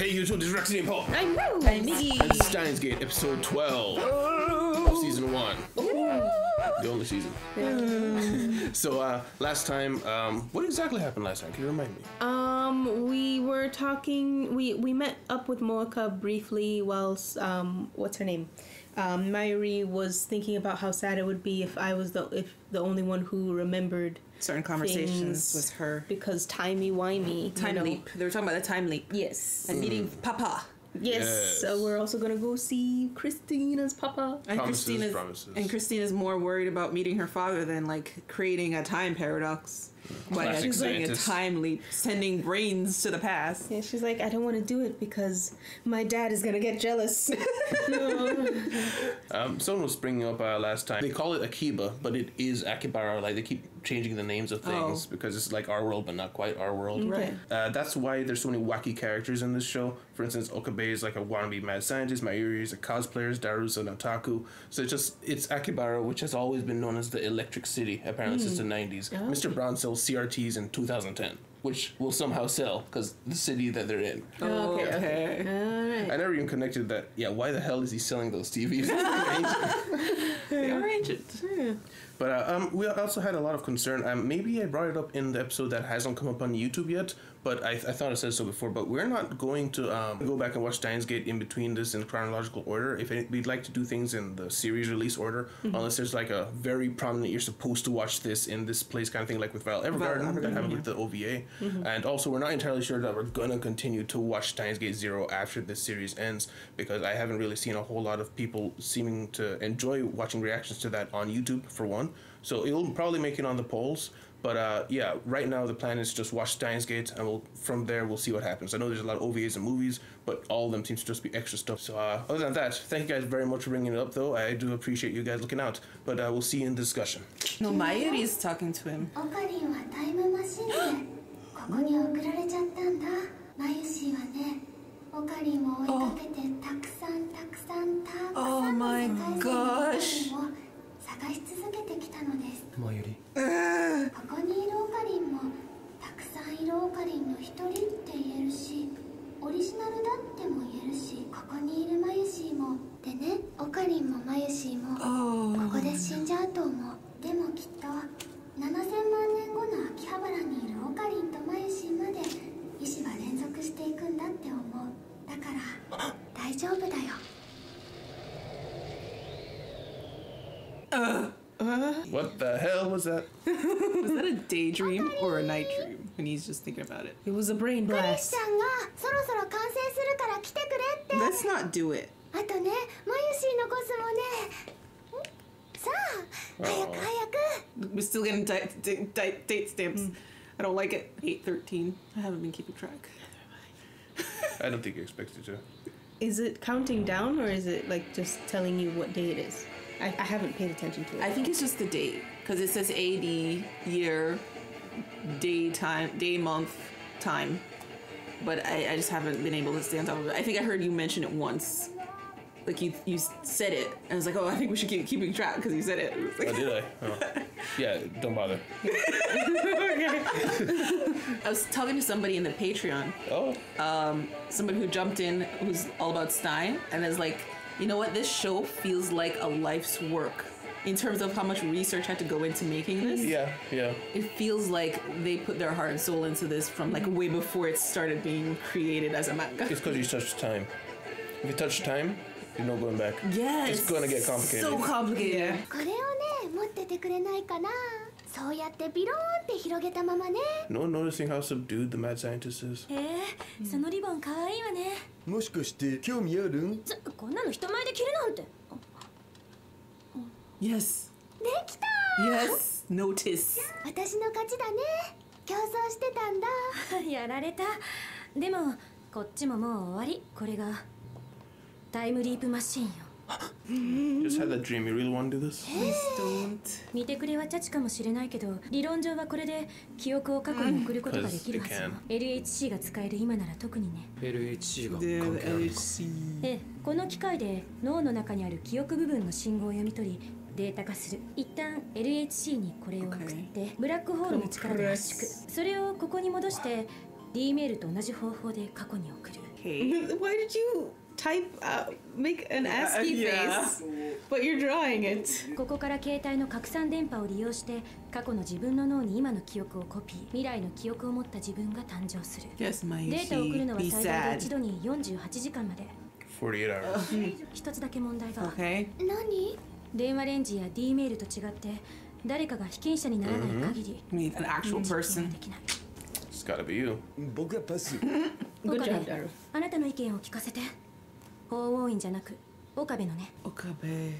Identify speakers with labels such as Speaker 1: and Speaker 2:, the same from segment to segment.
Speaker 1: Hey YouTube, this is Rexy and Paul.
Speaker 2: I'm Miggy.
Speaker 1: And Steins Gate, episode 12 of season 1. The only season. So last time, what exactly happened last time? Can you remind me?
Speaker 2: We were talking. We met up with Mocha briefly whilst what's her name? Mayuri was thinking about how sad it would be if I was the only one who remembered
Speaker 3: certain conversations with her,
Speaker 2: because timey-wimey.
Speaker 3: Time leap. They were talking about the time leap.
Speaker 2: Yes.
Speaker 3: And meeting Papa.
Speaker 2: Yes. So we're also gonna go see Christina's Papa.
Speaker 3: And
Speaker 1: Promises.
Speaker 3: Christina's more worried about meeting her father than like creating a time paradox. By doing a time leap, sending brains to the past.
Speaker 2: Yeah, she's like, I don't want to do it because my dad is gonna get jealous.
Speaker 1: Someone was bringing up last time. They call it Akiba, but it is Akibara. Like they keep changing the names of things because it's like our world, but not quite our world.
Speaker 3: Right.
Speaker 1: That's why there's so many wacky characters in this show. For instance, Okabe is like a wannabe mad scientist. Mayuri is a cosplayer. Daru's an otaku. So it's Akibara, which has always been known as the Electric City, apparently since the 90s. Oh. Mr. Brown sells CRTs in 2010, which will somehow sell because the city that they're in.
Speaker 3: Oh, okay.
Speaker 2: All right.
Speaker 1: I never even connected that. Yeah, why the hell is he selling those TVs?
Speaker 3: They are ancient.
Speaker 2: Yeah.
Speaker 1: But we also had a lot of concern. Maybe I brought it up in the episode that hasn't come up on YouTube yet, but I thought I said so before. But we're not going to go back and watch Steins Gate in between this in chronological order. We'd like to do things in the series release order, unless there's like a very prominent, you're supposed to watch this in this place kind of thing, like with Violet Evergarden, that happened with the OVA. And also, we're not entirely sure that we're gonna continue to watch Steins Gate 0 after this series ends, because I haven't really seen a whole lot of people seeming to enjoy watching reactions to that on YouTube, for one. So it'll probably make it on the polls. But yeah, right now the plan is to just watch Steins Gate, and from there we'll see what happens. I know there's a lot of OVAs and movies, but all of them seem to just be extra stuff. So other than that, thank you guys very much for bringing it up, though. I do appreciate you guys looking out. But we'll see you in the discussion.
Speaker 3: No, Mayuri is talking to him. Oh my gosh.
Speaker 4: 探し続けてきたのです。
Speaker 1: マユリ。
Speaker 4: ここにいるオカリンもたくさんいるオカリンの一人って言えるし、オリジナルだっても言えるし、ここにいるマユシーもでね、オカリンもマユシーもここで死んじゃうと思う。でもきっと7000万年後の秋葉原にいるオカリンとマユシーまで意志は連続していくんだって思う。だから大丈夫だよ。
Speaker 1: What the hell was that?
Speaker 3: Was that a daydream or a night dream? And he's just thinking about it.
Speaker 2: It was a brain blast.
Speaker 3: Let's not do it. We're still getting date stamps. I don't like it. 8/13. I haven't been keeping track.
Speaker 1: I don't think you expected to.
Speaker 2: Is it counting down, or is it like just telling you what day it is? I haven't paid attention to it.
Speaker 3: I think it's just the date, because it says AD, year, day, time, day, month, time. But I just haven't been able to stay on top of it. I think I heard you mention it once. Like you said it, and I was like, oh, I think we should keep keeping track because you said it. Like,
Speaker 1: oh, did I? Oh. Yeah, don't bother.
Speaker 3: I was talking to somebody in the Patreon.
Speaker 1: Oh.
Speaker 3: Somebody who jumped in who's all about Stein, and is like, you know what, this show feels like a life's work in terms of how much research had to go into making this.
Speaker 1: Yeah.
Speaker 3: It feels like they put their heart and soul into this from like way before it started being created as a manga.
Speaker 1: It's because you touched time. If you touch time, there's no going back.
Speaker 3: Yes.
Speaker 1: It's gonna get complicated.
Speaker 3: So complicated.
Speaker 1: No noticing how subdued the mad scientist is.
Speaker 3: Yes. Yes. Notice.
Speaker 4: 私の勝ちだね。競争してたんだ。やられた。でもこっちももう終わり。これがタイムリープマシンよ。
Speaker 1: Just had that dream. You really want to do this?
Speaker 3: Please don't.
Speaker 4: 見てくれはチャチかもしれないけど、理論上はこれで記憶を過去に送ることができるはずよ。LHC が使える今なら特にね。
Speaker 1: LHC が。
Speaker 3: LHC。
Speaker 4: ええ、この機械で脳の中にある記憶部分の信号を読み取り。データ化する。一旦 LHC にこれを送ってブラックホールの力で圧縮。それをここに戻して D メールと同じ方法で過去に送る。
Speaker 3: Okay.
Speaker 2: Why did you type make an ASCII face? But you're drawing it.
Speaker 5: ここから携帯の拡散電波を利用して過去の自分の脳に今の記憶をコピー、未来の記憶を持った自分が誕生する。
Speaker 3: Yes,
Speaker 5: データを送るの
Speaker 3: Mayushi.
Speaker 5: は
Speaker 3: Be
Speaker 5: 最大で
Speaker 3: sad.
Speaker 5: 一度に48時間まで。
Speaker 1: 48 hours.
Speaker 5: 一つだけ問題が、
Speaker 3: Okay.
Speaker 4: 何？
Speaker 5: 電話レンジや D メールと違って誰かが被験者にならない限り、
Speaker 3: We need an actual
Speaker 5: 実験は
Speaker 3: person.
Speaker 5: できない。
Speaker 1: It's gotta be you.
Speaker 6: 僕はパス。
Speaker 2: Good
Speaker 5: 岡
Speaker 2: job,
Speaker 5: 部
Speaker 2: Daru.
Speaker 5: あなたの意見を聞かせて。法王院じゃなく岡部のね。
Speaker 3: Okabe.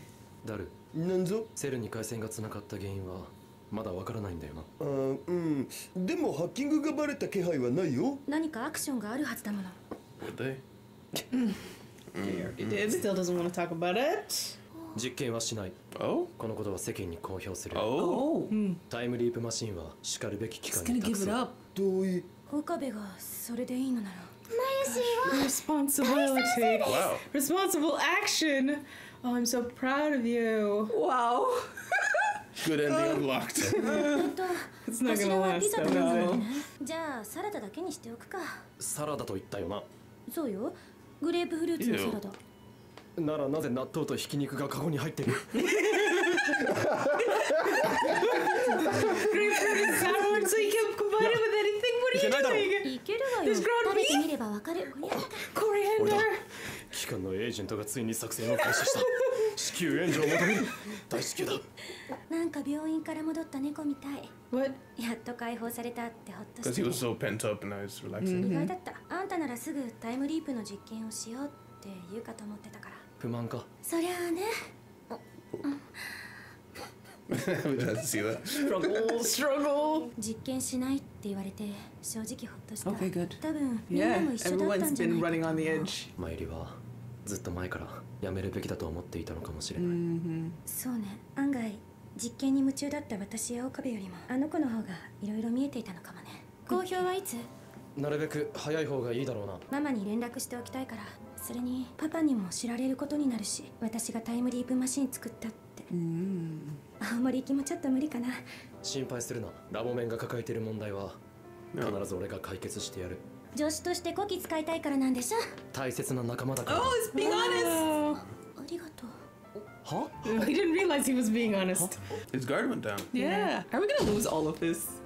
Speaker 7: ダル、
Speaker 6: なんぞ？
Speaker 7: セルに回線がつながった原因はまだわからないんだよな。
Speaker 6: でもハッキングがバレた気配はないよ。
Speaker 5: 何かアクションがあるはずだもの。
Speaker 1: Would they?
Speaker 3: You did.
Speaker 2: Still doesn't want to talk about it.
Speaker 7: 実験はしない。
Speaker 1: Oh?
Speaker 7: このことは世間に公表する。
Speaker 1: Oh?
Speaker 3: Oh.
Speaker 7: タイムリープマシンは叱るべき機
Speaker 3: Just
Speaker 7: 関
Speaker 3: gonna
Speaker 7: に託
Speaker 3: give
Speaker 7: す
Speaker 3: it。up.
Speaker 6: 遠い。
Speaker 5: 岡部がそれでいいのなら。
Speaker 2: Responsibility.
Speaker 1: Wow.
Speaker 2: Responsible action. Oh, I'm so proud of you.
Speaker 3: Wow.
Speaker 1: Good ending unlocked.
Speaker 2: It's not
Speaker 5: こち
Speaker 2: gonna
Speaker 5: らは
Speaker 2: last
Speaker 5: ピザと
Speaker 2: though,
Speaker 5: な
Speaker 2: is
Speaker 5: の
Speaker 2: it?
Speaker 5: ね。じゃあサラダだけにしておくか。
Speaker 7: サラダと言ったよな。
Speaker 5: そうよ。グレープフルーツのサラダ。
Speaker 7: ならなぜ納豆とひき肉がカゴに入ってる？
Speaker 2: Grapefruit and sour, so you can combine it with anything. What are you doing?
Speaker 5: いけるわよ。
Speaker 2: There's ground
Speaker 5: 食べて
Speaker 2: beef?
Speaker 5: みればわかる。
Speaker 2: Coriander.
Speaker 7: 機関のエージェントがついに作戦を開始した。至急援助を求める。大至急だ。
Speaker 5: なんか病院から戻った猫みたい。
Speaker 2: What?
Speaker 5: やっと解放されたってほっと
Speaker 1: Because
Speaker 5: し
Speaker 1: he
Speaker 5: て。
Speaker 1: was so pent up and now he's relaxing.
Speaker 5: 意外だった。あんたならすぐタイムリープの実験をしようって言うかと思ってたから。
Speaker 7: 不満か？
Speaker 5: そりゃあね。
Speaker 1: We didn't have to see that.
Speaker 3: Struggle.
Speaker 5: 実験しないって言われて正直ほっとした。
Speaker 3: Okay, good.
Speaker 5: 多分みんな
Speaker 3: Yeah,
Speaker 5: も一緒だった
Speaker 3: everyone's
Speaker 5: んじゃな
Speaker 3: been
Speaker 5: いか
Speaker 3: running on the edge.
Speaker 7: マユリはずっと前からやめるべきだと思っていたのかもしれない。
Speaker 5: そうね。案外実験に夢中だった私や岡部よりもあの子の方がいろいろ見えていたのかもね。公表はいつ？
Speaker 7: なるべく早い方がいいだろうな。
Speaker 5: ママに連絡しておきたいから。それにパパにも知られることになるし、私がタイムリープマシン作ったって。青森行きもちょっと無理かな。
Speaker 7: 心配するな。ラボメンが抱えている問題は必ず俺が解決してやる。
Speaker 5: 助手としてこき使いたいからなんでしょ。
Speaker 7: 大切な仲間だから。
Speaker 3: Oh, it's being honest.
Speaker 5: ありがとう。
Speaker 7: は？
Speaker 2: I didn't realize he was being honest.
Speaker 1: His guard went down.
Speaker 3: Yeah. Are we gonna lose all of this?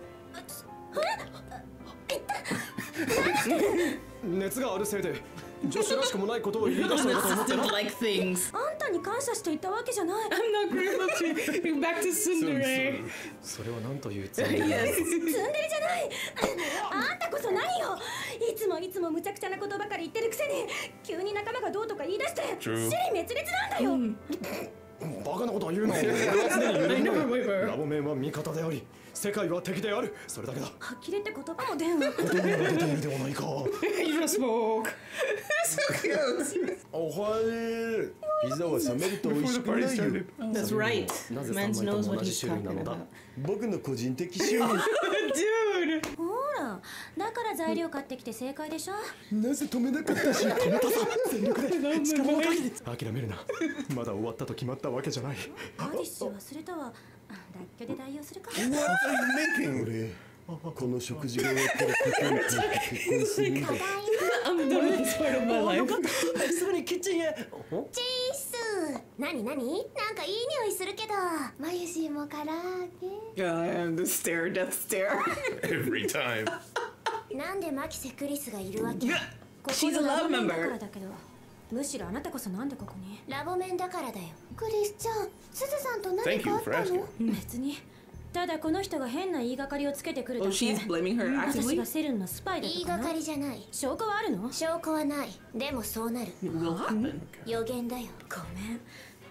Speaker 7: 熱があるせいで女子らしくもないことを言い出したのかと思ってな。
Speaker 2: Like things.
Speaker 5: あんたに感謝していたわけじゃない。
Speaker 2: I'm not grateful. Back to Tsundere.
Speaker 7: それは何というつもり？
Speaker 5: ツンデレじゃない。あんたこそ何よ。いつも無茶苦茶なことばかり言ってるくせに急に仲間がどうとか言い出して支
Speaker 1: True.
Speaker 5: 離滅裂なんだよ。
Speaker 7: バカなことは言うな。俺は常に揺れ
Speaker 2: I
Speaker 7: る
Speaker 2: never
Speaker 7: の。
Speaker 2: waver.
Speaker 7: ラボメンは味方であり、世界は敵である。それだけだ。
Speaker 5: 呆れて言葉も出んわ。
Speaker 7: 言葉が出ているではないか。
Speaker 2: You just spoke.
Speaker 1: So cute.
Speaker 6: おはよう。ピザは冷めると美味
Speaker 1: Before
Speaker 6: し
Speaker 1: the
Speaker 6: くな
Speaker 1: party
Speaker 6: いよ。
Speaker 1: started.
Speaker 2: That's right.
Speaker 7: なぜ
Speaker 2: Man
Speaker 7: 3枚
Speaker 2: knows
Speaker 7: とも
Speaker 2: what
Speaker 7: 同じ
Speaker 2: he's
Speaker 7: 種類な
Speaker 2: talking
Speaker 7: のだ
Speaker 2: about.。
Speaker 6: 僕の個人的趣味。
Speaker 2: Dude.
Speaker 5: ほら、だから材料買ってきて正解でしょ。
Speaker 6: なぜ止めなかったし。
Speaker 7: 全力で力の限り。諦めるな。まだ終わったと決まったわけじゃない。
Speaker 5: アディッシュ忘れたわ。脱居で代用するか。
Speaker 1: What are you making?
Speaker 6: 俺、この食事が終わったらここに帰って結婚するんだ。
Speaker 2: I'm done with this part of my life.
Speaker 7: すぐにキッチンへ。
Speaker 4: チース何なんかいい匂いするけどマユシーも唐揚
Speaker 3: God, the stare, death stare.
Speaker 1: Every time.
Speaker 4: げなんでマキセクリスがいるわけ
Speaker 3: She's a love
Speaker 5: だから
Speaker 3: member.
Speaker 5: だけど、むしろあなたこそなんでここに。
Speaker 4: ラボメンだからだよクリスちゃんすずさんと何
Speaker 1: Thank
Speaker 4: か
Speaker 1: you
Speaker 4: あっ
Speaker 1: for
Speaker 4: た
Speaker 1: asking.
Speaker 4: の
Speaker 5: 別に。ただこの人が変な言いがかりをつけてくるだ
Speaker 3: Oh,
Speaker 5: け。
Speaker 3: she's blaming her
Speaker 5: 私
Speaker 3: actively.
Speaker 5: がセルンのスパイだ
Speaker 4: 言い
Speaker 5: とかな。
Speaker 4: がかりじゃない
Speaker 5: 証拠はあるの？
Speaker 4: 証拠はないでもそうなる
Speaker 3: It will happen.
Speaker 4: 予言だよ
Speaker 5: ごめん。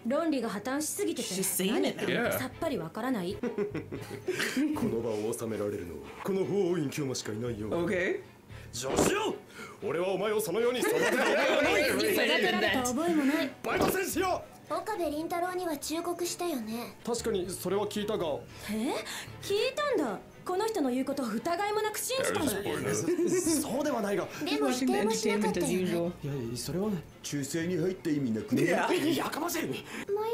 Speaker 5: 論理が破綻しすぎてて
Speaker 3: She's saying
Speaker 5: 何
Speaker 3: it
Speaker 5: 言ってる
Speaker 1: now.
Speaker 5: かさっぱりわからない。
Speaker 7: この場を収められるのはこの法王院教魔しかいないよ。
Speaker 3: Okay.
Speaker 7: 助手よ。俺はお前をそのように育てた覚えはない。
Speaker 5: 育てられた覚えもない。
Speaker 7: バイト戦士よ。
Speaker 4: 岡部倫太郎には忠告したよね
Speaker 7: 確かにそれは聞いたが。
Speaker 5: 聞いたんだ。この人の言うことを疑いもなく信じたんだ。
Speaker 7: そうではないが。
Speaker 4: でも否
Speaker 2: Watching the
Speaker 4: 定もしなかっ
Speaker 2: entertainment
Speaker 4: た
Speaker 2: as
Speaker 4: よね
Speaker 2: usual.
Speaker 7: いやそれはね。
Speaker 6: 中性に入った意味なくね。
Speaker 7: やかましい。
Speaker 4: マユ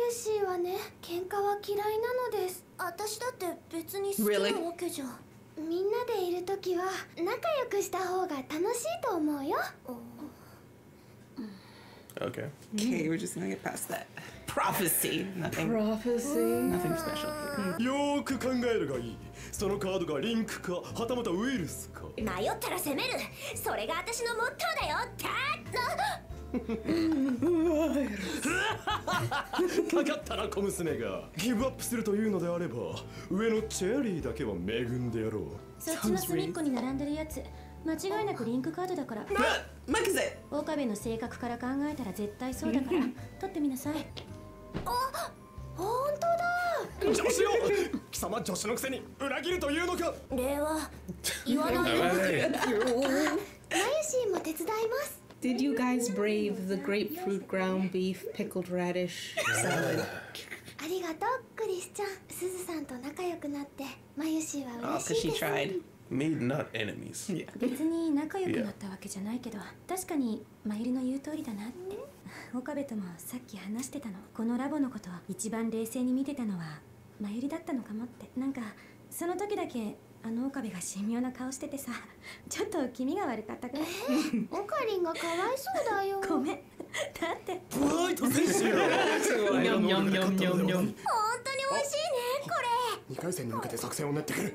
Speaker 4: シーはね喧嘩は嫌いなのです私だって別に好きなわけじゃ、みんなでいるときは仲良くした方が楽しいと思うよ
Speaker 1: Okay.
Speaker 3: Okay, we're just gonna get past that. Prophecy. Nothing.
Speaker 2: Prophecy.
Speaker 3: Nothing special here.
Speaker 7: よーく考えるがいい。そのカードがリンクかはたまたウイルスか。
Speaker 5: 迷ったら攻める。それが私のモットーだよ。
Speaker 7: かかったな小娘が。ギブアップするというのであれば上のチェリーだけは恵んでやろう。
Speaker 5: そっちの隅っこに並んでるやつ間違いなくリンクカードだから。
Speaker 3: マキゼ。
Speaker 5: 岡部の性格から考えたら絶対そうだから取ってみなさい。あ、本当だ。
Speaker 7: 女子よ貴様女子のくせに裏切るというのか。
Speaker 5: 礼は言わないよ。
Speaker 4: マユシーも手伝います。
Speaker 2: Did you guys brave the grapefruit ground beef pickled radish salad?
Speaker 4: ありがとうクリスちゃん。すずさんと仲良くなってマユシーは
Speaker 3: Oh,
Speaker 4: 嬉
Speaker 3: because
Speaker 4: しい
Speaker 3: she
Speaker 4: です。
Speaker 3: tried.
Speaker 1: Made not enemies.
Speaker 3: Yeah.
Speaker 5: 別に仲良くなったわけじゃないけど、確かにマユリの言う通りだなって。岡部ともさっき話してたの。このラボのこと一番冷静に見てたのはマユリだったのかもって。なんかその時だけあの岡部が神妙な顔しててさ、ちょっと気味が悪かったから。
Speaker 4: オカリンがかわいそうだよ。
Speaker 5: ごめん。だって
Speaker 7: ブワイト選手よ。
Speaker 2: Yum, yum, yum, yum, yum.
Speaker 5: 本当に美味しいねこれ。
Speaker 7: 2回戦に向けて作戦を練ってくる。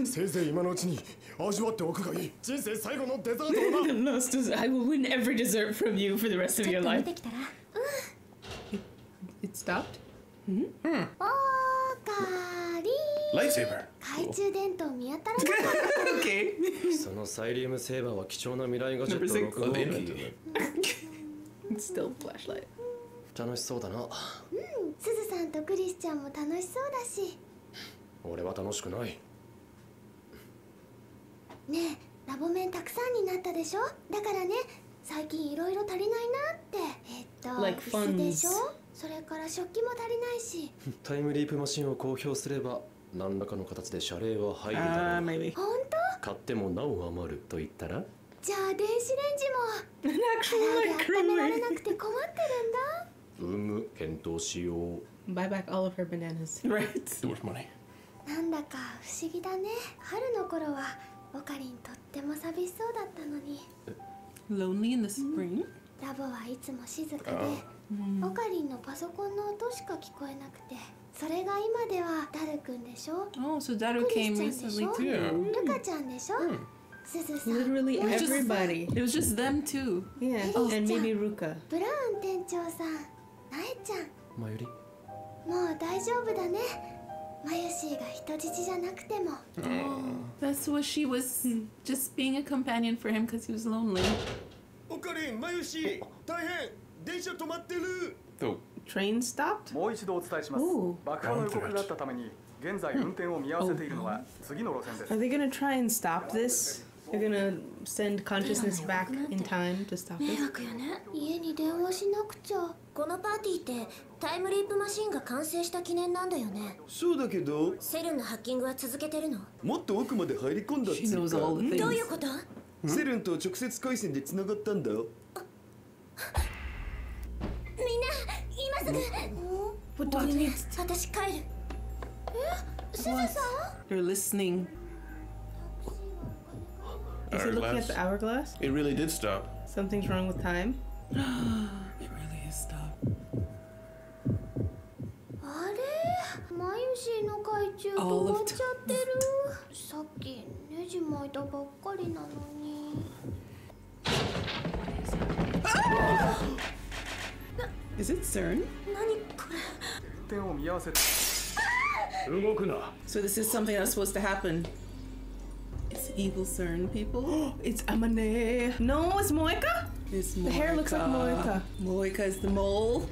Speaker 7: せいぜい今のうちに味わっておくがいい。人生最後のデザートをな。
Speaker 2: I will win every dessert from you for the rest of
Speaker 5: ちょ
Speaker 2: your
Speaker 5: っと見
Speaker 2: life.
Speaker 5: てきたら。
Speaker 2: It stopped?
Speaker 4: オカリン
Speaker 1: Lightsaber.
Speaker 4: 懐中電灯見当たらなかったから。
Speaker 3: Okay.
Speaker 7: そのサイリウムセーバーは貴重な未来ガジェット6号メントだ。
Speaker 2: It's still flashlight.
Speaker 7: 楽しそうだな。
Speaker 4: すずさんとクリスちゃんも楽しそうだし。
Speaker 7: 俺は楽しくない。
Speaker 4: ねえ、ラボ面たくさんになったでしょ。だからね、最近いろいろ足りないなって。
Speaker 2: Like
Speaker 4: 椅子でしょ
Speaker 2: funds.
Speaker 4: それから食器も足りないし。
Speaker 7: タイムリープマシンを公表すれば何らかの形で謝礼は入るだろう。
Speaker 3: Maybe.
Speaker 4: 本当？
Speaker 7: 買ってもなお余ると言ったら。
Speaker 4: じゃあ電子レンジも。
Speaker 2: An
Speaker 4: 唐揚
Speaker 2: actual
Speaker 4: げ温められ
Speaker 2: microwave.
Speaker 4: なくて困ってるんだ。
Speaker 7: 検討しよう。
Speaker 2: Buy back all of her bananas.
Speaker 3: Right.
Speaker 1: It's worth money.
Speaker 4: なんだか不思議だね。春の頃はオカリンとっても寂しそうだったのに。
Speaker 3: Lonely in the spring.
Speaker 4: ラボはいつも静かで、オカリンのパソコンの音しか聞こえなくて、それが今ではダルくんでしょ、
Speaker 3: Oh, so Daru
Speaker 4: クリ
Speaker 3: came
Speaker 4: スちゃんでし
Speaker 3: recently
Speaker 4: ょ、
Speaker 3: too.
Speaker 4: ルカちゃんでしょ、すずさん、
Speaker 2: Literally
Speaker 4: もう
Speaker 2: everybody.
Speaker 3: It was just them too.
Speaker 2: Yeah,
Speaker 4: Oh.
Speaker 2: and maybe Ruka.
Speaker 4: ブラウン店長さん、ナエちゃん、
Speaker 7: マユリ。
Speaker 4: もう大丈夫だね。マユシーが人質じゃなくても。
Speaker 3: That's what she was. Just being a companion for him because he was lonely.
Speaker 7: オカリン、マユシ、大変。電車止まってる。
Speaker 1: Though,
Speaker 2: Train stopped?
Speaker 8: もう一度お伝えします
Speaker 2: Ooh.
Speaker 8: 爆破の予告があったために現在運転を見合わせているのは次の路線です
Speaker 2: Are they gonna try and stop this? They're gonna send consciousness back in time to stop
Speaker 5: 迷
Speaker 2: this?
Speaker 5: 惑よね。
Speaker 4: 家に電話しなくちゃ。
Speaker 5: このパーティーってタイムリープマシンが完成した記念なんだよね。
Speaker 6: そうだけど
Speaker 5: セルンのハッキングは続けてるの？
Speaker 6: もっと奥まで入り込んだっ
Speaker 3: She
Speaker 6: つ
Speaker 3: knows
Speaker 6: う
Speaker 3: all
Speaker 6: か
Speaker 3: the
Speaker 5: どうい
Speaker 3: things.
Speaker 5: うこと？
Speaker 6: セルンと直接回線で繋がったんだよ。
Speaker 5: みんな今すぐ。
Speaker 2: What do they need?
Speaker 5: 私帰る。
Speaker 4: すずさん
Speaker 3: They're listening.
Speaker 2: Is he looking at the hourglass?
Speaker 1: it really did stop.
Speaker 2: Something's wrong with time.
Speaker 3: It really is stop.
Speaker 4: あれ、マユシーの懐中止まっちゃってる。さっきネジ巻いたばっかりなのに。
Speaker 3: Is it CERN?
Speaker 5: 何これ？
Speaker 8: 運転を見合わせて
Speaker 7: 動くな。
Speaker 3: So this is something that's supposed to happen. It's evil CERN people.
Speaker 2: It's Amane. No, it's Moeka?
Speaker 3: It's
Speaker 2: The hair looks like Moeka.
Speaker 3: Moeka is the mole.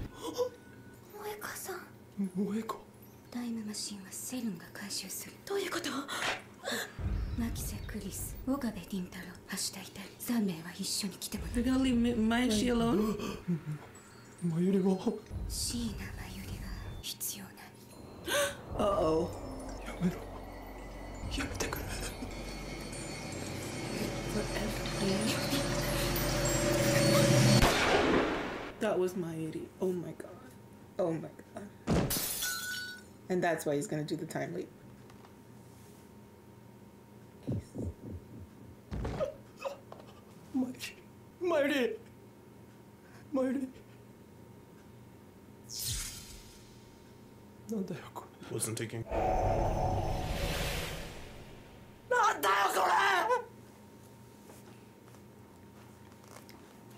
Speaker 4: 萌香さん。
Speaker 7: 萌えか。
Speaker 5: タイムマシンはセルンが回収する。どういうこと？マキセ・クリス、岡部倫太郎、橋田いた3名は一緒に来てもらう。
Speaker 3: They're gonna leave Maishi alone?
Speaker 7: マユリは。
Speaker 5: 椎名真由里が必要な。
Speaker 3: Uh-oh.
Speaker 7: やめろ。やめてくれ。
Speaker 3: That was Mairi. Oh my god. Oh my god. And that's why he's gonna do the time leap.
Speaker 7: マユリ。Mayuri. なんだよこれ。
Speaker 1: Wasn't taking.
Speaker 3: なんだよこ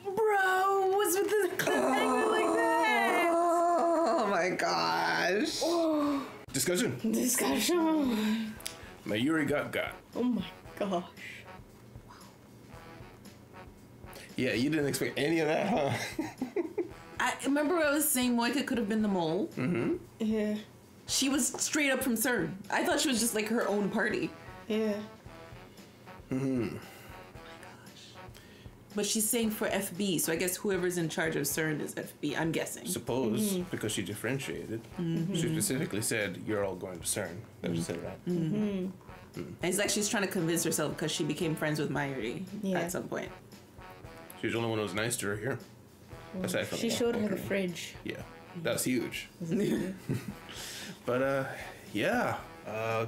Speaker 3: れ
Speaker 2: Bro, what's with this cliffhanger like that?
Speaker 3: Oh my gosh.
Speaker 1: Discussion.
Speaker 2: Discussion.
Speaker 1: Mayuri got.
Speaker 2: Oh my gosh.
Speaker 1: Yeah, you didn't expect any of that, huh?
Speaker 3: I remember I was saying Moika could have been the mole.
Speaker 1: Mm-hmm.
Speaker 2: Yeah.
Speaker 3: She was straight up from CERN. I thought she was just like her own party.
Speaker 2: Yeah.
Speaker 1: Mm-hmm.
Speaker 3: But she's saying for FB, so I guess whoever's in charge of CERN is FB, I'm guessing.
Speaker 1: Suppose, because she differentiated. She specifically said, you're all going to CERN. That was said, right?
Speaker 3: And it's like she's trying to convince herself because she became friends with Mayuri at some point.
Speaker 1: She was the only one who was nice to her here. Aside from
Speaker 2: She showed her the fridge.
Speaker 1: Yeah, that's huge. But, yeah.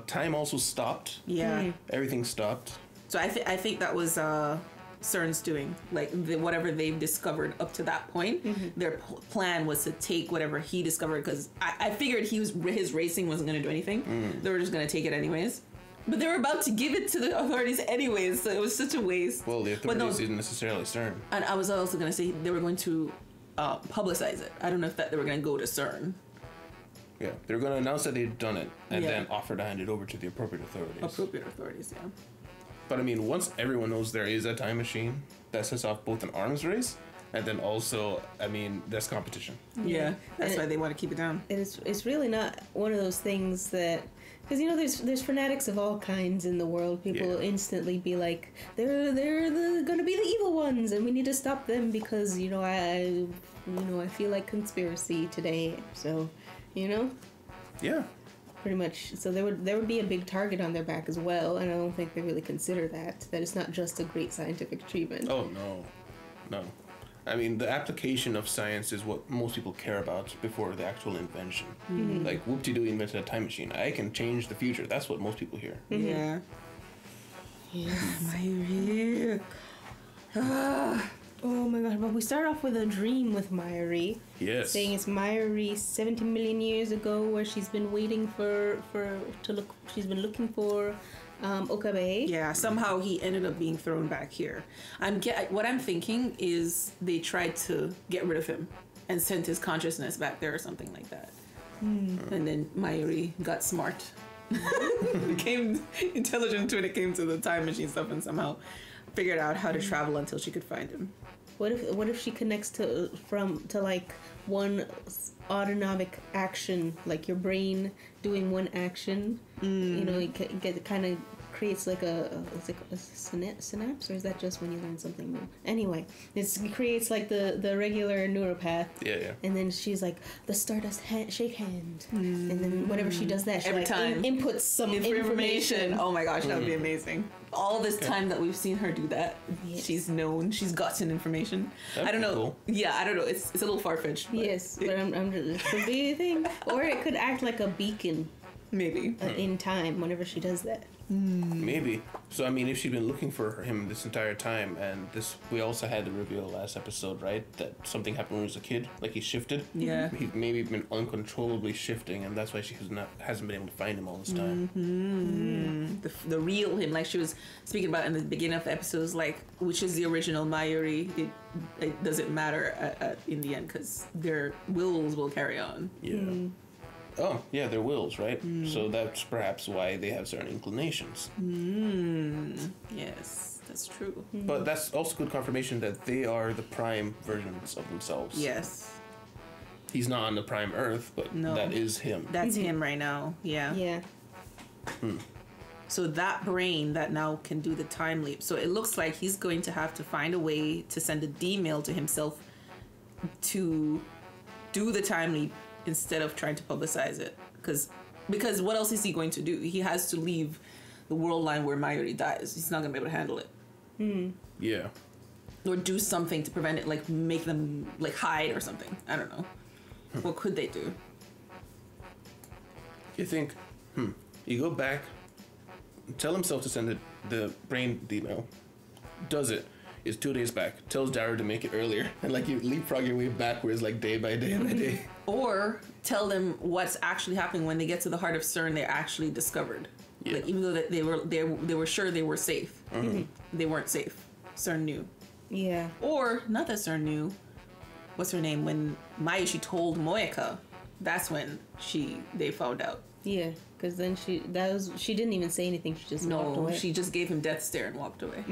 Speaker 1: Time also stopped.
Speaker 3: Yeah.
Speaker 1: Everything stopped.
Speaker 3: So I think that was CERN's doing. Like whatever they've discovered up to that point, their plan was to take whatever he discovered because I figured his racing wasn't going to do anything. They were just going to take it anyways. But they were about to give it to the authorities anyways, so it was such a waste.
Speaker 1: Well, the authorities didn't necessarily CERN.
Speaker 3: And I was also going to say they were going to publicize it. I don't know if they were going to go to CERN.
Speaker 1: Yeah, they were going to announce that they'd done it and then offer to hand it over to the appropriate authorities.
Speaker 3: Yeah.
Speaker 1: But I mean, once everyone knows there is a time machine, that sets off both an arms race and then also, I mean, there's competition.
Speaker 3: Yeah, that's why they want to keep it down.
Speaker 2: And it's really not one of those things that, because you know there's fanatics of all kinds in the world. People instantly be like, they're gonna be the evil ones, and we need to stop them because I feel like conspiracy today. So,
Speaker 1: Yeah.
Speaker 2: pretty much. So there would be a big target on their back as well, and I don't think they really consider that it's not just a great scientific achievement.
Speaker 1: Oh no. I mean, the application of science is what most people care about before the actual invention. Like, whoop-de-doo invented a time machine. I can change the future. That's what most people hear.
Speaker 3: Yeah. Mayuri.
Speaker 2: Oh my god, but we start off with a dream with Mayuri.
Speaker 1: Yes.
Speaker 2: Saying it's Mayuri 70 million years ago where she's been waiting she's been looking for Okabe.
Speaker 3: Yeah, somehow he ended up being thrown back here. What I'm thinking is they tried to get rid of him and sent his consciousness back there or something like that. And then Mayuri got smart. Became intelligent when it came to the time machine stuff and somehow figured out how to travel until she could find him.
Speaker 2: What if she connects to like one autonomic action, like your brain doing one action? It kind of creates like a synapse, or is that just when you learn something new? Anyway, it creates like the regular neuropath.
Speaker 1: Yeah.
Speaker 2: And then she's like the Stardust shake hand, and then whenever she does that, she
Speaker 3: Every time
Speaker 2: inputs some information.
Speaker 3: Oh my gosh, that would be amazing. All this time that we've seen her do that, she's gotten information. I don't know.
Speaker 1: Cool.
Speaker 3: Yeah, I don't know. It's a little far-fetched.
Speaker 2: Yes, but I'm just, it could be a thing, or it could act like a beacon.
Speaker 3: Maybe.
Speaker 2: In time, whenever she does that.
Speaker 1: Maybe. So, I mean, if she'd been looking for him this entire time, and we also had the reveal last episode, right? That something happened when he was a kid, like he shifted.
Speaker 3: Yeah.
Speaker 1: He's maybe been uncontrollably shifting, and that's why she hasn't been able to find him all this time.
Speaker 3: The real him, like she was speaking about in the beginning of the episodes, like, which is the original Mayuri, it doesn't matter in the end, because their wills will carry on.
Speaker 1: Yeah. Oh, yeah, their wills, right? So that's perhaps why they have certain inclinations.
Speaker 3: Yes, that's true.
Speaker 1: But that's also good confirmation that they are the prime versions of themselves.
Speaker 3: Yes.
Speaker 1: He's not on the prime Earth, but that is him.
Speaker 3: That's him right now. Yeah.
Speaker 2: Yeah.
Speaker 3: So that brain that now can do the time leap. So it looks like he's going to have to find a way to send a D-mail to himself to do the time leap instead of trying to publicize it. Because what else is he going to do? He has to leave the world line where Mayuri dies. He's not going to be able to handle it.
Speaker 1: Yeah.
Speaker 3: Or do something to prevent it, like make them like hide or something. I don't know. What could they do?
Speaker 1: You think, you go back, tell himself to send the brain email, does it. is 2 days back. Tells Daru to make it earlier, and like you leapfrog your way backwards, like day by day by day.
Speaker 3: Or tell them what's actually happening when they get to the heart of CERN. They're actually discovered.
Speaker 1: Yeah.
Speaker 3: Like even though that they were sure they were safe, they weren't safe. CERN knew.
Speaker 2: Yeah.
Speaker 3: Or not that CERN knew. What's her name? When Mayushi told Moeka, that's when they found out.
Speaker 2: Yeah, because then she didn't even say anything. She just walked away.
Speaker 3: She just gave him death stare and walked away.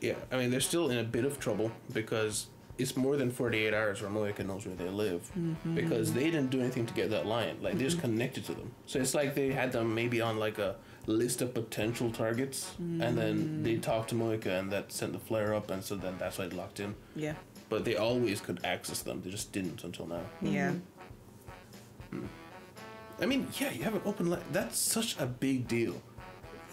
Speaker 1: Yeah, I mean they're still in a bit of trouble because it's more than 48 hours where Moeka knows where they live because they didn't do anything to get that line. Like they just connected to them. So it's like they had them maybe on like a list of potential targets, and then they talked to Moeka, and that sent the flare up, and so then that's why it locked in.
Speaker 3: Yeah.
Speaker 1: But they always could access them. They just didn't until now.
Speaker 3: Yeah.
Speaker 1: I mean, yeah, you have an open line. That's such a big deal.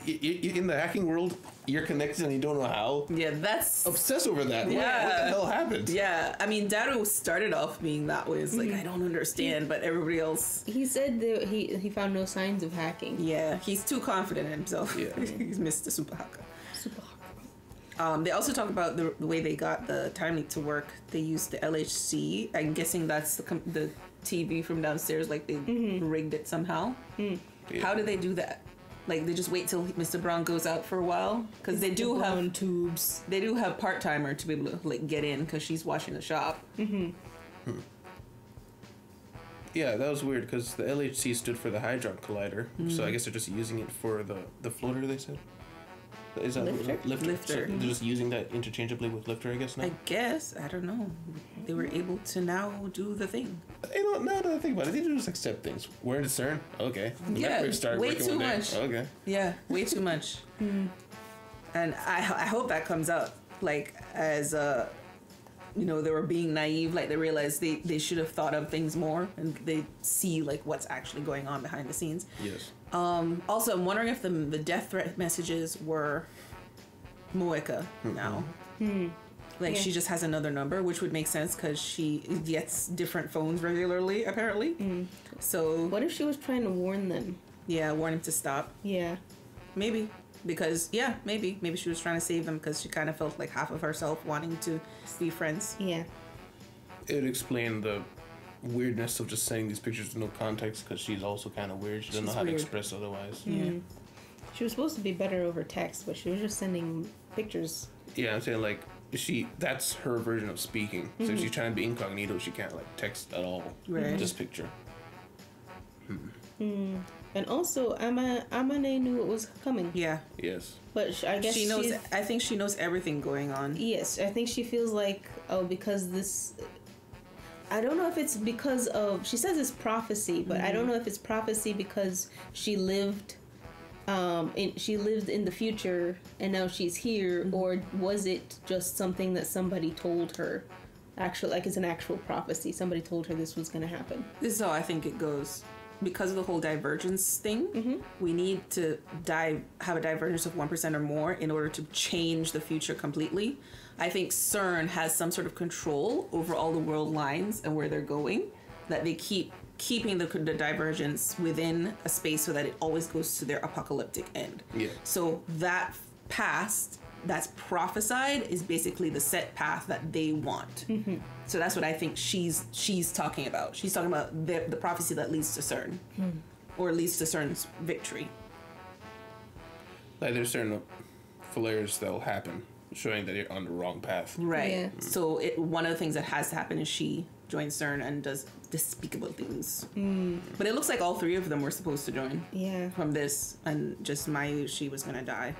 Speaker 1: In the hacking world, you're connected and you don't know how.
Speaker 3: Yeah, that's
Speaker 1: Obsess over that.
Speaker 3: Yeah.
Speaker 1: What the hell happened?
Speaker 3: Yeah, I mean, Daru started off being that way. It's like I don't understand, but everybody else.
Speaker 2: He said that he found no signs of hacking.
Speaker 3: Yeah, he's too confident in himself.
Speaker 1: Yeah.
Speaker 3: He's Mr. Super Hacker.
Speaker 2: Super hacker.
Speaker 3: They also talk about the way they got the time leak to work. They used the LHC. I'm guessing that's the TV from downstairs. Like they rigged it somehow.
Speaker 1: Yeah.
Speaker 3: How did they do that? Like they just wait till Mr. Brown goes out for a while because they do have
Speaker 2: tubes.
Speaker 3: They do have part timer to be able to like get in because she's washing the shop.
Speaker 1: Yeah, that was weird because the LHC stood for the Hadron Collider, so I guess they're just using it for the floater. They said. Is that
Speaker 2: Lifter?
Speaker 1: So they're just using that interchangeably with lifter, I guess now.
Speaker 3: I guess I don't know. They were able to now do the thing.
Speaker 1: You know, now that I think about it, they just accept things. Where did CERN? Okay.
Speaker 3: Yeah,
Speaker 1: Start
Speaker 3: way
Speaker 1: working
Speaker 3: too
Speaker 1: with it.
Speaker 3: much.
Speaker 1: Okay.
Speaker 3: Yeah, way too much. And I hope that comes out like as they were being naive, like they realized they should have thought of things more and they see like what's actually going on behind the scenes.
Speaker 1: Yes.
Speaker 3: Also, I'm wondering if the death threat messages were Moeka now. Like she just has another number, which would make sense because she gets different phones regularly, apparently. So
Speaker 2: What if she was trying to warn them?
Speaker 3: yeah, warn him to stop.
Speaker 2: Yeah.
Speaker 3: Maybe because maybe she was trying to save them because she kind of felt like half of herself wanting to be friends.
Speaker 2: Yeah.
Speaker 1: It would explain the weirdness of just sending these pictures with no context because she's also kind of weird. She doesn't know how to express otherwise.
Speaker 3: Yeah.
Speaker 2: She was supposed to be better over text, but she was just sending pictures.
Speaker 1: Yeah, I'm saying like that's her version of speaking. So if she's trying to be incognito, she can't like text at all.
Speaker 3: Right.
Speaker 1: Just picture.
Speaker 2: And also, Amane knew it was coming.
Speaker 3: Yeah.
Speaker 1: Yes.
Speaker 2: But I guess
Speaker 3: She knows. I think she knows everything going on.
Speaker 2: Yes, I think she feels like, because this... I don't know if it's because of... She says it's prophecy, but I don't know if it's prophecy because she lived... she lived in the future and now she's here, or was it just something that somebody told her? Actually, like it's an actual prophecy. Somebody told her this was going to happen.
Speaker 3: This is how I think it goes. Because of the whole divergence thing, we need to have a divergence of 1% or more in order to change the future completely. I think CERN has some sort of control over all the world lines and where they're going, that they keeping the divergence within a space so that it always goes to their apocalyptic end.
Speaker 1: Yeah.
Speaker 3: So that past that's prophesied is basically the set path that they want. So that's what I think she's talking about. She's talking about the prophecy that leads to CERN, or leads to CERN's victory.
Speaker 1: Like there's certain flares that'll happen, showing that you're on the wrong path.
Speaker 3: Right.
Speaker 2: Yeah.
Speaker 3: So one of the things that has to happen is she joins CERN and does despicable things. But it looks like all three of them were supposed to join.
Speaker 2: Yeah.
Speaker 3: From this, and just she was gonna die.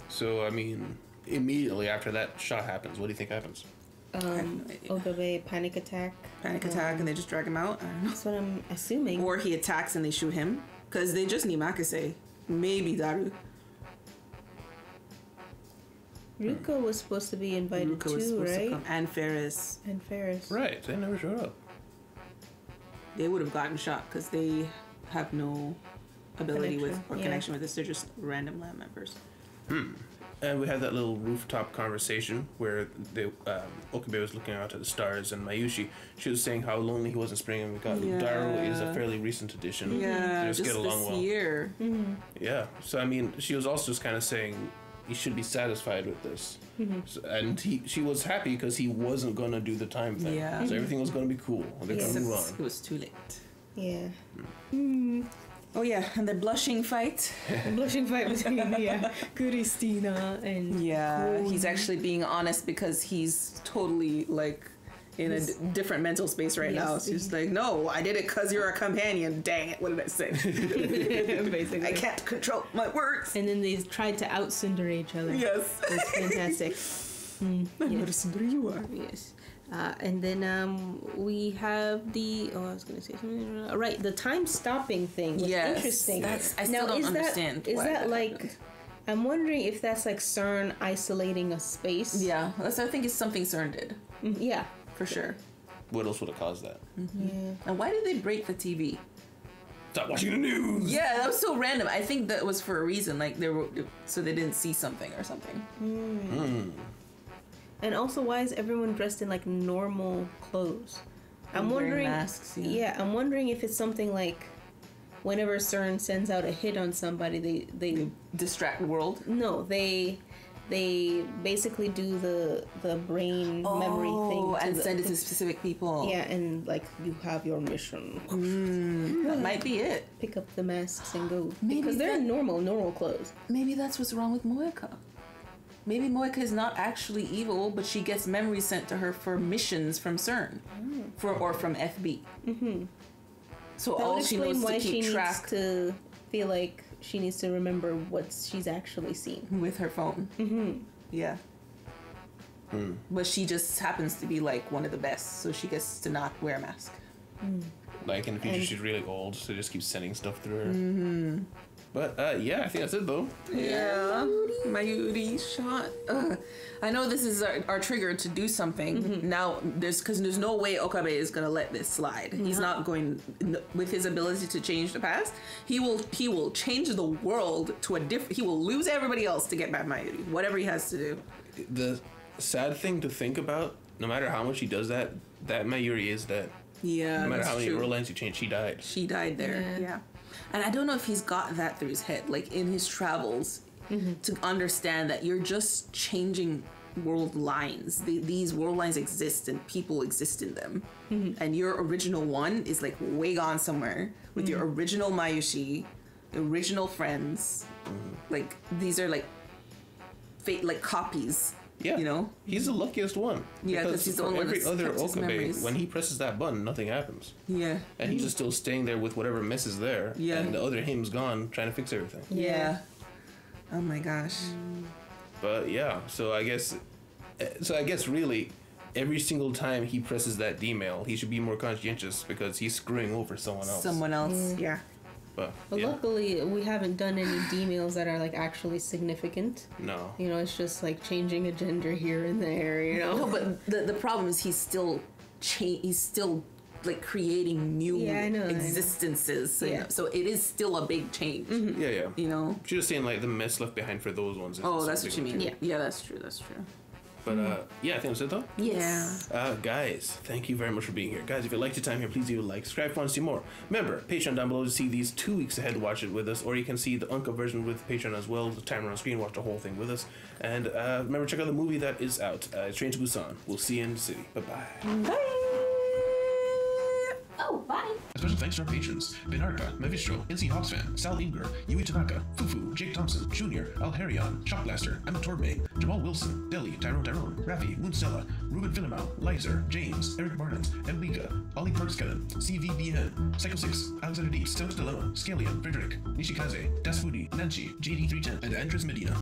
Speaker 1: So I mean, immediately after that shot happens, what do you think happens?
Speaker 2: Ogabe panic attack.
Speaker 3: Panic attack, and they just drag him out. I don't know.
Speaker 2: That's what I'm assuming.
Speaker 3: Or he attacks and they shoot him. Because they just need Makase. Maybe Daru.
Speaker 2: Ruka was supposed to be invited
Speaker 3: Ruka was
Speaker 2: too,
Speaker 3: supposed to
Speaker 2: right?
Speaker 3: come. And Ferris.
Speaker 2: And Ferris.
Speaker 1: Right, they never showed up.
Speaker 3: They would have gotten shot because they have no ability
Speaker 2: Connection,
Speaker 3: connection with this. They're just random lab members.
Speaker 1: And we had that little rooftop conversation where Okabe was looking out at the stars, and Mayushi, she was saying how lonely he was in spring, and we got Daru is a fairly recent addition.
Speaker 3: Yeah,
Speaker 1: They just get along
Speaker 3: this
Speaker 1: well.
Speaker 3: year.
Speaker 1: Yeah, so I mean, she was also just kind of saying you should be satisfied with this. So, and she was happy because he wasn't gonna do the time thing.
Speaker 3: Yeah.
Speaker 1: So everything was gonna be cool. They're gonna move on.
Speaker 3: It was too late.
Speaker 2: Yeah.
Speaker 3: Oh yeah, and the blushing fight.
Speaker 2: The blushing fight between Christina and
Speaker 3: He's actually being honest because he's totally like in a different mental space right now. So he's like, no, I did it because you're a companion. Dang it, what did I say?
Speaker 2: basically.
Speaker 3: I can't control my words.
Speaker 2: And then they tried to out-cinder each other.
Speaker 3: Yes.
Speaker 2: It's fantastic.
Speaker 3: I'm not a cinder, you are.
Speaker 2: Yes. And then we have the I was gonna say something. Right, the time stopping thing was interesting.
Speaker 3: That's I still don't understand.
Speaker 2: Is that like? I'm wondering if that's like CERN isolating a space.
Speaker 3: Yeah, I think it's something CERN did.
Speaker 2: Yeah,
Speaker 3: for sure.
Speaker 1: What else would have caused that?
Speaker 2: Yeah.
Speaker 3: And why did they break the TV?
Speaker 1: Stop watching the news.
Speaker 3: Yeah, that was so random. I think that was for a reason, like so they didn't see something or something.
Speaker 2: And also, why is everyone dressed in like normal clothes? I'm wondering.
Speaker 3: Masks,
Speaker 2: I'm wondering if it's something like, whenever CERN sends out a hit on somebody, they
Speaker 3: distract the world.
Speaker 2: No, they basically do the brain memory thing
Speaker 3: and send it to specific people.
Speaker 2: Yeah, and like you have your mission.
Speaker 3: That might be it.
Speaker 2: Pick up the masks and go.
Speaker 3: Maybe
Speaker 2: because they're in normal clothes.
Speaker 3: Maybe that's what's wrong with Moeka. Maybe Moeka is not actually evil, but she gets memories sent to her for missions from CERN, or from FB. So
Speaker 2: that
Speaker 3: all she knows is to keep track.
Speaker 2: Needs to feel like she needs to remember what she's actually seen
Speaker 3: with her phone. Yeah. But she just happens to be like one of the best, so she gets to not wear a mask.
Speaker 1: Like in the future, she's really old, so just keep sending stuff through her. But yeah, I think that's it though.
Speaker 3: Yeah, Mayuri shot. I know this is our trigger to do something now. Because there's no way Okabe is gonna let this slide. He's not going, with his ability to change the past. He will change the world to a different. He will lose everybody else to get back Mayuri. Whatever he has to do.
Speaker 1: The sad thing to think about, no matter how much he does that Mayuri is dead.
Speaker 3: Yeah,
Speaker 1: no matter how many world lines you change, she died.
Speaker 3: She died there. Yeah. And I don't know if he's got that through his head, like in his travels, to understand that you're just changing world lines. These world lines exist and people exist in them. And your original one is like way gone somewhere with your original Mayushi, original friends. Like these are like fate, like copies.
Speaker 1: Yeah,
Speaker 3: you know,
Speaker 1: he's the luckiest one.
Speaker 3: Yeah, because he's the only one that's
Speaker 1: every other
Speaker 3: kept his
Speaker 1: Okabe,
Speaker 3: memories.
Speaker 1: when he presses that button, nothing happens.
Speaker 3: Yeah,
Speaker 1: and he's just still staying there with whatever mess is there.
Speaker 3: Yeah,
Speaker 1: and the other him's gone, trying to fix everything.
Speaker 3: Yeah. Oh my gosh.
Speaker 1: But yeah, so I guess really, every single time he presses that D-mail, he should be more conscientious because he's screwing over someone else.
Speaker 3: Yeah.
Speaker 1: But
Speaker 2: luckily, we haven't done any D-mails that are like actually significant.
Speaker 1: No.
Speaker 2: You know, it's just like changing a gender here and there. You know.
Speaker 3: No, but the problem is he's still like creating new existences. So, so it is still a big change.
Speaker 1: Yeah.
Speaker 3: You know.
Speaker 1: She's just saying like the mess left behind for those ones.
Speaker 3: Oh, that's what you mean. Yeah, that's true. That's true.
Speaker 1: But yeah, I think that's it though.
Speaker 3: Yes.
Speaker 1: Guys, thank you very much for being here. Guys, if you liked your time here, please leave a like, subscribe if you want to see more. Remember, Patreon down below to see these 2 weeks ahead, watch it with us, or you can see the uncut version with Patreon as well, the timer on screen, watch the whole thing with us. And remember, check out the movie that is out, Train to Busan. We'll see you in the city. Bye-bye.
Speaker 3: Bye.
Speaker 5: Oh, bye.
Speaker 1: Special thanks to our patrons: Benarka, Mevistro, NC Hawksfan, Sal Inger, Yui Tanaka, Fufu, Jake Thompson, Jr., Alharion, Shockblaster, Emma Torbe, Jamal Wilson, Deli, Tyrone, Rafi, Moonsella, Ruben Finnemau, Lizer, James, Eric Barnett, Emliga, Ollie Perkskellen, CVBN, Psycho 6, Alexander D, Stones Dilemma, Scalion, Frederick, Nishikaze, Das Foodie, Nanchi, JD310, and Andres Medina.